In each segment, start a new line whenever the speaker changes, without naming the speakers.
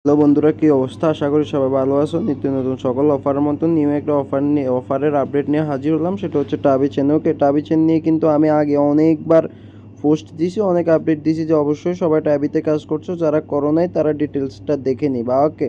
Hello বন্ধুরা, কি অবস্থা? আশা করি সবাই ভালো আছো। নিত্য নতুন সকল অফারের মতন নিউ একটা অফারের আপডেট নিয়ে হাজির হলাম। সেটা হচ্ছে টাবি চেন। ওকে, টাবি চেন নিয়ে কিন্তু আমি আগে অনেকবার পোস্ট দিছি, অনেক আপডেট দিছি যে অবশ্যই সবাই টাবিতে কাজ করছো, যারা করো নাই তারা ডিটেলসটা দেখে নিবা। ওকে,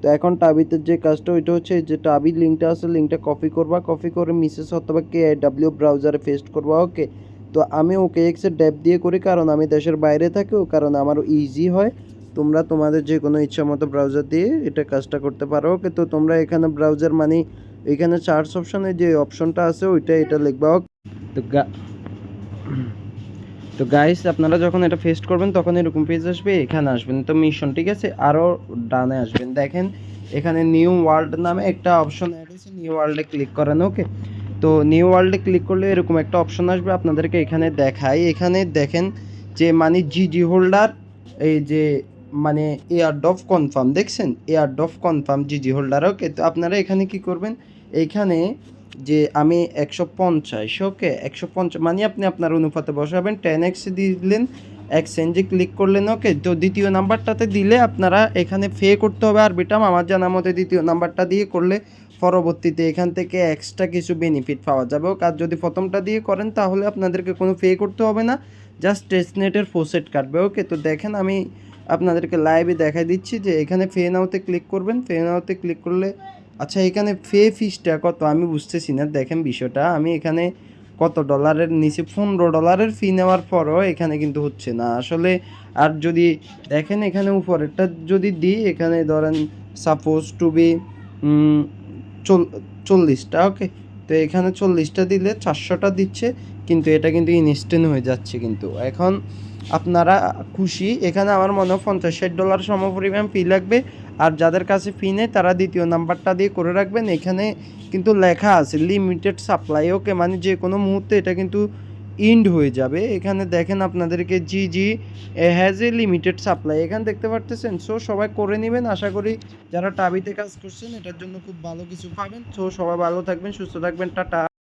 তো এখন টাবিতে যে কাজটা ওইটা হচ্ছে যে টাবি লিঙ্কটা আছে, লিঙ্কটা কপি করবা, কপি করে মিসেস অথবা KIW ব্রাউজারে পেস্ট করবা। ওকে, তো আমি OKX এর ড্যাপ দিয়ে করি, কারণ আমি দেশের বাইরে থাকি, ও কারণ আমার ইজি হয়। তোমরা তোমাদের যে কোনো ইচ্ছা মতো ব্রাউজার দিয়ে এটা কাজটা করতে পারো। ওকে, তো তোমরা এখানে ব্রাউজার মানে এখানে সার্চ অপশনে যে অপশনটা আছে ওইটা এটা লিখবা। তো তো গাইস, আপনারা যখন এটা ফেস্ট করবেন তখন এরকম পেজ আসবে, এখানে আসবেন তো মিশন, ঠিক আছে, আরও ডানে আসবেন, দেখেন এখানে নিউ ওয়ার্ল্ড নামে একটা অপশন অ্যাড হয়েছে, নিউ ওয়ার্ল্ডে ক্লিক করেন। ওকে, তো নিউ ওয়ার্ল্ডে ক্লিক করলে এরকম একটা অপশন আসবে, আপনাদেরকে এখানে দেখাই, এখানে দেখেন যে মানে জিজি হোল্ডার, এই যে মানে এয়ারড্রপ কনফার্ম, দেখছেন এয়ারড্রপ কনফার্ম জিজি হোল্ডার। ওকে, তো আপনারা এখানে কি করবেন, এইখানে যে আমি 150, ওকে 150 মানে আপনি আপনার অনুপাতে বসাবেন, 10x দিলেন, এক্সচেঞ্জে ক্লিক করলেন। ওকে, তো দ্বিতীয় নাম্বারটাতে দিলে আপনারা এখানে পে করতে হবে আরবিটাম, আমার জানা মতে দ্বিতীয় নাম্বারটা দিয়ে করলে পরবর্তীতে এখান থেকে এক্সট্রা কিছু বেনিফিট পাওয়া যাবে। আর যদি প্রথমটা দিয়ে করেন তাহলে আপনাদেরকে কোনো পে করতে হবে না, জাস্ট টেস্টনেটের প্রসেট কাটবে। ওকে, তো দেখেন আমি আপনাদেরকে লাইভে দেখাই দিচ্ছি যে এখানে ফে নাওতে ক্লিক করবেন, ফে নাওতে ক্লিক করলে আচ্ছা এখানে ফিসটা কত আমি বুঝতেছি না। দেখেন বিষয়টা, আমি এখানে কত ডলারের নিচে $15 ফি নেওয়ার পরও এখানে কিন্তু হচ্ছে না আসলে। আর যদি দেখেন এখানে উপরেরটা যদি দিই, এখানে ধরেন সাপোজ টু বি 40টা। ওকে, তো এখানে 40টা দিলে 400টা দিচ্ছে, কিন্তু এটা কিন্তু ইনস্ট্যান্ট হয়ে যাচ্ছে। কিন্তু এখন আপনারা খুশি, এখানে আমার মনে হয় $50-60 সমপরিমাণ ফি লাগবে। আর যাদের কাছে ফি নেই তারা দ্বিতীয় নাম্বারটা দিয়ে করে রাখবেন, এখানে কিন্তু লেখা আছে লিমিটেড সাপ্লাই। ওকে, মানে যে কোনো মুহূর্তে এটা কিন্তু ইন্ড হয়ে যাবে। এখানে দেখেন আপনাদেরকে জি হ্যাজ এ লিমিটেড সাপ্লাই এখানে দেখতে পারতেছেন। সো সবাই করে নেবেন, আশা করি যারা টাবিতে কাজ করছেন এটার জন্য খুব ভালো কিছু পাবেন। সো সবাই ভালো থাকবেন, সুস্থ থাকবেন, টাটা।